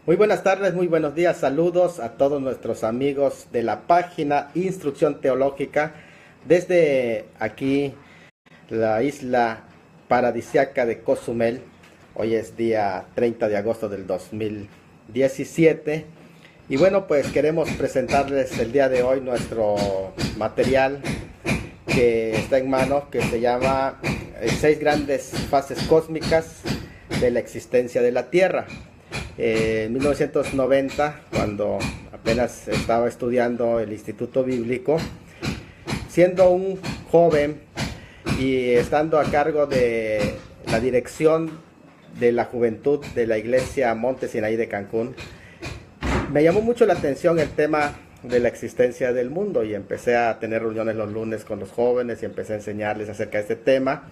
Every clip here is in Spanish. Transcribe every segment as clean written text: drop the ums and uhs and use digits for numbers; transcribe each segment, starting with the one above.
Muy buenas tardes, muy buenos días, saludos a todos nuestros amigos de la página Instrucción Teológica desde aquí, la isla paradisiaca de Cozumel. Hoy es día 30 de agosto del 2017 y bueno, pues queremos presentarles el día de hoy nuestro material que está en mano, que se llama Seis grandes fases cósmicas de la existencia de la Tierra. En 1990, cuando apenas estaba estudiando el Instituto Bíblico, siendo un joven y estando a cargo de la dirección de la juventud de la iglesia Monte Sinaí de Cancún, me llamó mucho la atención el tema de la existencia del mundo y empecé a tener reuniones los lunes con los jóvenes y empecé a enseñarles acerca de este tema.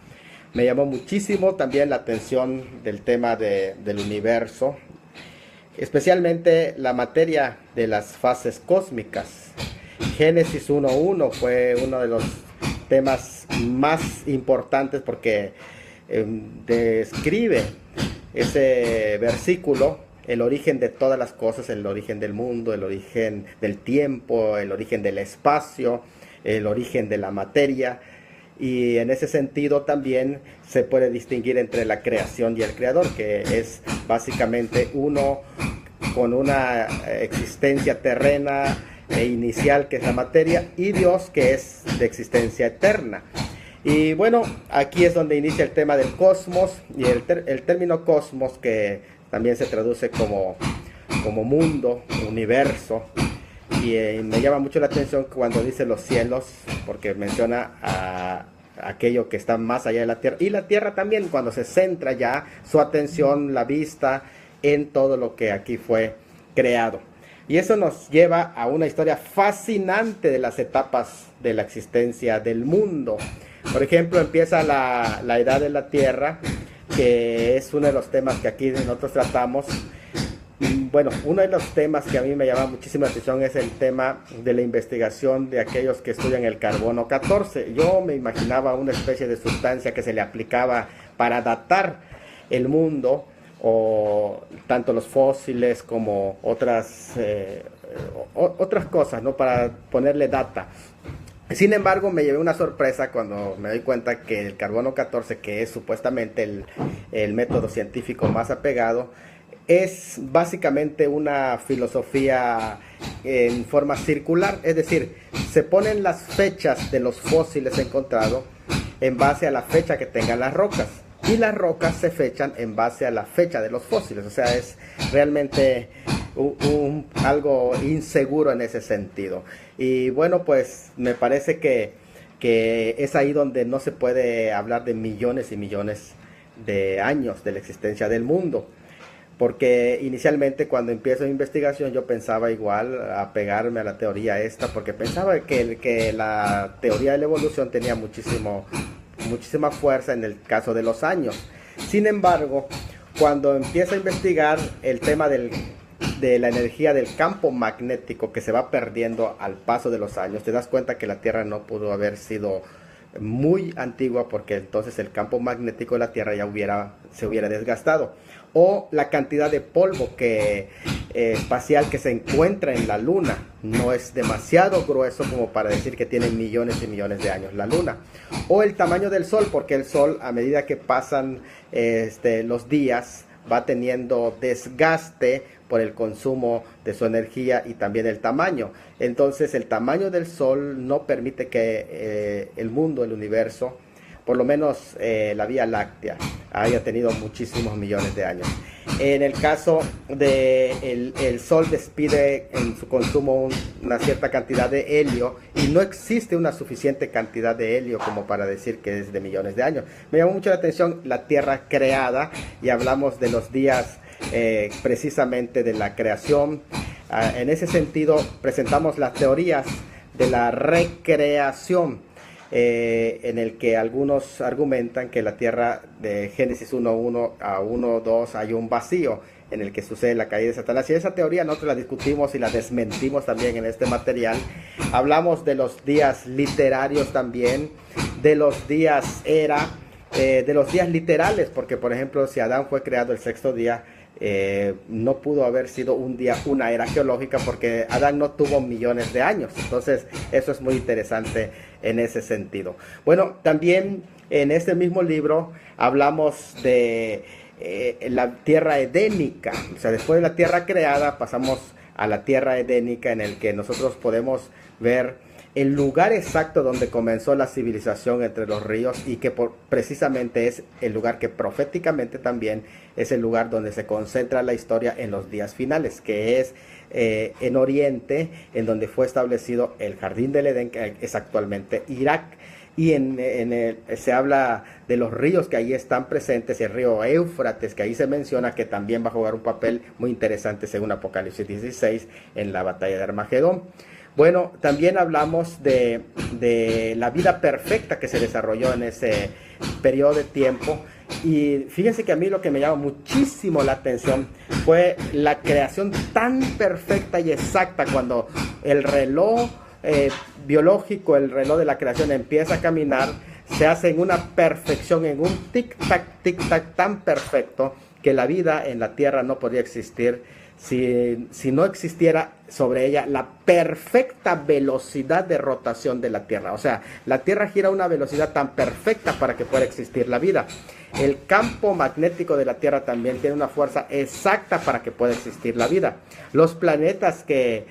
Me llamó muchísimo también la atención del tema del universo, especialmente la materia de las fases cósmicas. Génesis 1.1 fue uno de los temas más importantes porque describe ese versículo, el origen de todas las cosas, el origen del mundo, el origen del tiempo, el origen del espacio, el origen de la materia. Y en ese sentido también se puede distinguir entre la creación y el creador, que es básicamente uno con una existencia terrena e inicial, que es la materia, y Dios, que es de existencia eterna. Y bueno, aquí es donde inicia el tema del cosmos, y el término cosmos, que también se traduce como mundo, universo. Y me llama mucho la atención cuando dice los cielos, porque menciona a aquello que está más allá de la tierra. Y la tierra también, cuando se centra ya su atención, la vista, en todo lo que aquí fue creado. Y eso nos lleva a una historia fascinante de las etapas de la existencia del mundo. Por ejemplo, empieza la edad de la tierra, que es uno de los temas que aquí nosotros tratamos. Bueno, uno de los temas que a mí me llama muchísima atención es el tema de la investigación de aquellos que estudian el carbono 14. Yo me imaginaba una especie de sustancia que se le aplicaba para datar el mundo, o tanto los fósiles como otras cosas, ¿no?, para ponerle data. Sin embargo, me llevé una sorpresa cuando me doy cuenta que el carbono 14, que es supuestamente el método científico más apegado, es básicamente una filosofía en forma circular. Es decir, se ponen las fechas de los fósiles encontrados en base a la fecha que tengan las rocas, y las rocas se fechan en base a la fecha de los fósiles. O sea, es realmente algo inseguro en ese sentido. Y bueno, pues me parece que es ahí donde no se puede hablar de millones y millones de años de la existencia del mundo. Porque inicialmente, cuando empiezo mi investigación, yo pensaba igual a pegarme a la teoría esta, porque pensaba que la teoría de la evolución tenía muchísima fuerza en el caso de los años. Sin embargo, cuando empiezo a investigar el tema de la energía del campo magnético que se va perdiendo al paso de los años, te das cuenta que la Tierra no pudo haber sido muy antigua, porque entonces el campo magnético de la Tierra ya se hubiera desgastado, o la cantidad de polvo espacial que se encuentra en la Luna no es demasiado grueso como para decir que tiene millones y millones de años la Luna, o el tamaño del Sol, porque el Sol, a medida que pasan los días, va teniendo desgaste por el consumo de su energía y también el tamaño. Entonces el tamaño del Sol no permite que el mundo, el universo, por lo menos la Vía Láctea, haya tenido muchísimos millones de años. En el caso de el Sol, despide en su consumo una cierta cantidad de helio, y no existe una suficiente cantidad de helio como para decir que es de millones de años. Me llamó mucho la atención la Tierra creada, y hablamos de los días precisamente de la creación. En ese sentido, presentamos las teorías de la recreación, en el que algunos argumentan que la Tierra, de Génesis 1.1 a 1.2, hay un vacío en el que sucede la caída de Satanás, y esa teoría nosotros la discutimos y la desmentimos también en este material. Hablamos de los días literarios también, de los días de los días literales, porque por ejemplo, si Adán fue creado el sexto día, no pudo haber sido un día una era geológica, porque Adán no tuvo millones de años. Entonces eso es muy interesante en ese sentido. Bueno, también en este mismo libro hablamos de la tierra edénica. O sea, después de la tierra creada pasamos a la tierra edénica, en el que nosotros podemos ver el lugar exacto donde comenzó la civilización entre los ríos, y que precisamente es el lugar que proféticamente también es el lugar donde se concentra la historia en los días finales, que es en Oriente, en donde fue establecido el Jardín del Edén, que es actualmente Irak. Y se habla de los ríos que ahí están presentes, el río Éufrates, que ahí se menciona que también va a jugar un papel muy interesante según Apocalipsis 16 en la batalla de Armagedón. Bueno, también hablamos de la vida perfecta que se desarrolló en ese periodo de tiempo. Y fíjense que a mí lo que me llama muchísimo la atención fue la creación tan perfecta y exacta, cuando el reloj biológico, el reloj de la creación empieza a caminar, se hace en una perfección, en un tic-tac tan perfecto, que la vida en la Tierra no podría existir si no existiera sobre ella la perfecta velocidad de rotación de la Tierra. O sea, la Tierra gira a una velocidad tan perfecta para que pueda existir la vida. El campo magnético de la Tierra también tiene una fuerza exacta para que pueda existir la vida. Los planetas que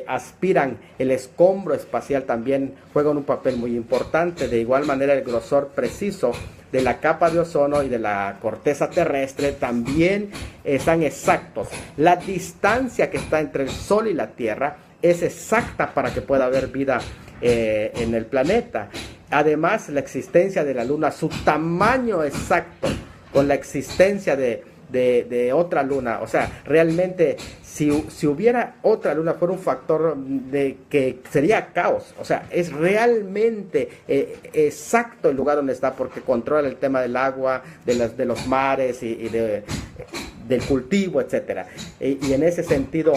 aspiran el escombro espacial también juegan un papel muy importante. De igual manera, el grosor preciso de la capa de ozono y de la corteza terrestre también están exactos. La distancia que está entre el Sol y la Tierra es exacta para que pueda haber vida en el planeta. Además, la existencia de la Luna, su tamaño exacto con la existencia de otra luna. O sea, realmente si hubiera otra luna, fuera un factor de que sería caos. O sea, es realmente exacto el lugar donde está, porque controla el tema del agua, de los mares y del cultivo, etcétera. Y en ese sentido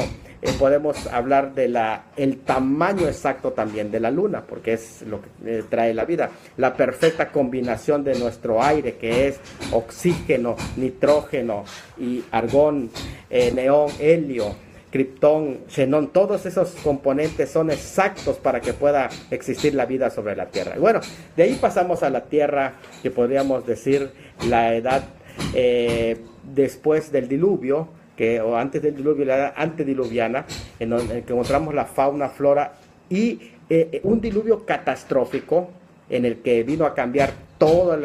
podemos hablar de el tamaño exacto también de la luna, porque es lo que trae la vida. La perfecta combinación de nuestro aire, que es oxígeno, nitrógeno y argón, neón, helio, criptón, xenón, todos esos componentes son exactos para que pueda existir la vida sobre la Tierra. Y bueno, de ahí pasamos a la Tierra, que podríamos decir la edad después del diluvio, o antes del diluvio, la edad antediluviana, en donde encontramos la fauna, flora y un diluvio catastrófico en el que vino a cambiar todo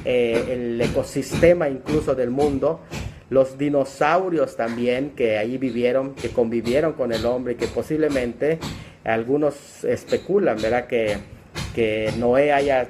el ecosistema incluso del mundo. Los dinosaurios también, que ahí vivieron, que convivieron con el hombre, y que posiblemente algunos especulan, ¿verdad?, que Noé haya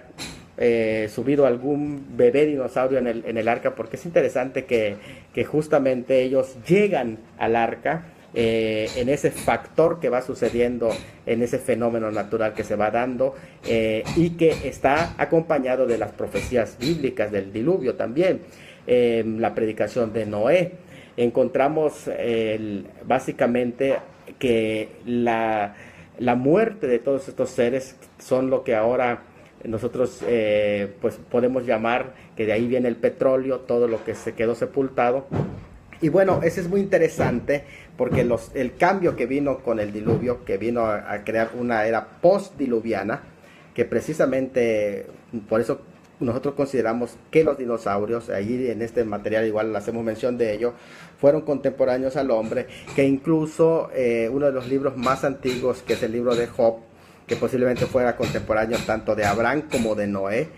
subido algún bebé dinosaurio en el arca, porque es interesante que justamente ellos llegan al arca en ese factor que va sucediendo, en ese fenómeno natural que se va dando, y que está acompañado de las profecías bíblicas del diluvio también. La predicación de Noé, encontramos básicamente que la muerte de todos estos seres son lo que ahora nosotros pues podemos llamar, que de ahí viene el petróleo, todo lo que se quedó sepultado. Y bueno, eso es muy interesante, porque el cambio que vino con el diluvio, que vino a crear una era postdiluviana, que precisamente por eso nosotros consideramos que los dinosaurios, ahí en este material igual hacemos mención de ello, fueron contemporáneos al hombre, que incluso uno de los libros más antiguos, que es el libro de Job, que posiblemente fuera contemporáneo tanto de Abraham como de Noé,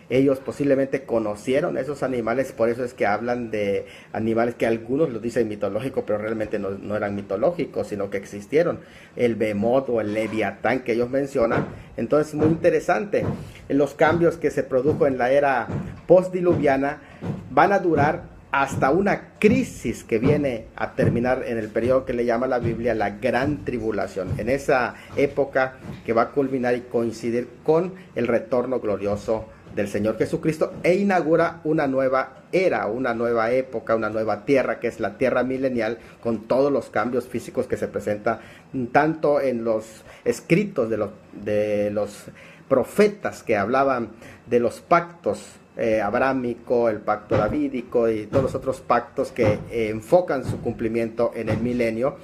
ellos posiblemente conocieron esos animales. Por eso es que hablan de animales que algunos los dicen mitológicos, pero realmente no eran mitológicos, sino que existieron. El Behemoth o el Leviatán que ellos mencionan. Entonces, muy interesante. Los cambios que se produjo en la era postdiluviana van a durar hasta una crisis que viene a terminar en el periodo que le llama la Biblia la Gran Tribulación. En esa época que va a culminar y coincidir con el retorno glorioso del Señor Jesucristo, e inaugura una nueva era, una nueva época, una nueva tierra, que es la tierra milenial, con todos los cambios físicos que se presentan tanto en los escritos de los profetas que hablaban de los pactos abrámico, el pacto davídico y todos los otros pactos que enfocan su cumplimiento en el milenio,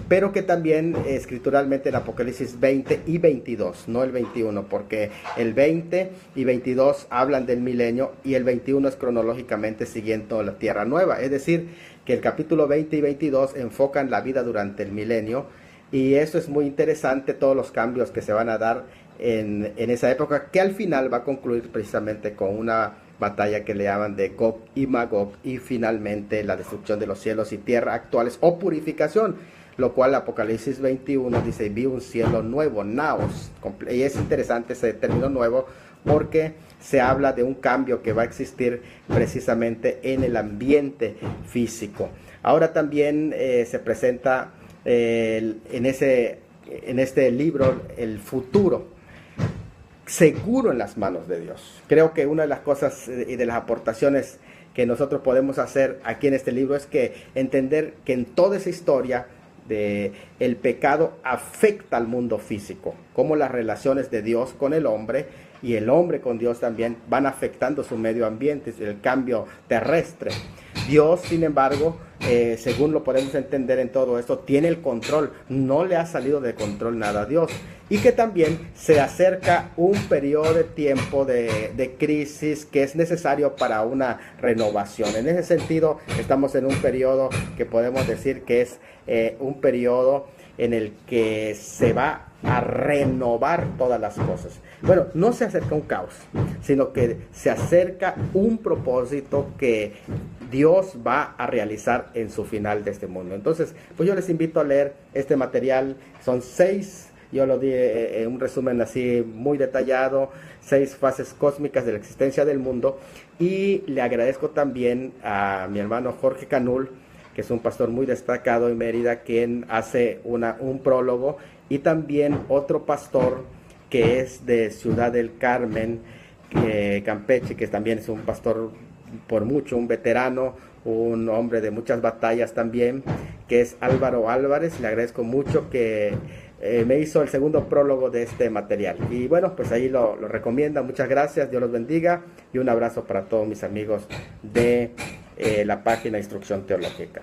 pero que también escrituralmente en Apocalipsis 20 y 22, no el 21, porque el 20 y 22 hablan del milenio y el 21 es cronológicamente siguiendo la tierra nueva, es decir, que el capítulo 20 y 22 enfocan la vida durante el milenio, y eso es muy interesante, todos los cambios que se van a dar en esa época, que al final va a concluir precisamente con una batalla que le llaman de Gog y Magog, y finalmente la destrucción de los cielos y tierra actuales o purificación, lo cual Apocalipsis 21 dice: vi un cielo nuevo, naos, y es interesante ese término nuevo porque se habla de un cambio que va a existir precisamente en el ambiente físico. Ahora también se presenta en este libro el futuro seguro en las manos de Dios. Creo que una de las cosas y de las aportaciones que nosotros podemos hacer aquí en este libro es que entender que en toda esa historia el pecado afecta al mundo físico, como las relaciones de Dios con el hombre y el hombre con Dios también van afectando su medio ambiente, el cambio terrestre. Dios, sin embargo, según lo podemos entender en todo esto, tiene el control, no le ha salido de control nada a Dios, y que también se acerca un periodo de tiempo de crisis que es necesario para una renovación. En ese sentido, estamos en un periodo que podemos decir que es un periodo en el que se va a renovar todas las cosas. Bueno, no se acerca un caos, sino que se acerca un propósito que Dios va a realizar en su final de este mundo. Entonces, pues yo les invito a leer este material. Son 6, yo lo di en un resumen así muy detallado, 6 fases cósmicas de la existencia del mundo. Y le agradezco también a mi hermano Jorge Canul, que es un pastor muy destacado en Mérida, quien hace un prólogo, y también otro pastor que es de Ciudad del Carmen, Campeche, que también es un pastor por mucho, un veterano, un hombre de muchas batallas también, que es Álvaro Álvarez. Le agradezco mucho que me hizo el segundo prólogo de este material. Y bueno, pues ahí lo recomienda. Muchas gracias, Dios los bendiga, y un abrazo para todos mis amigos de la página Instrucción Teológica.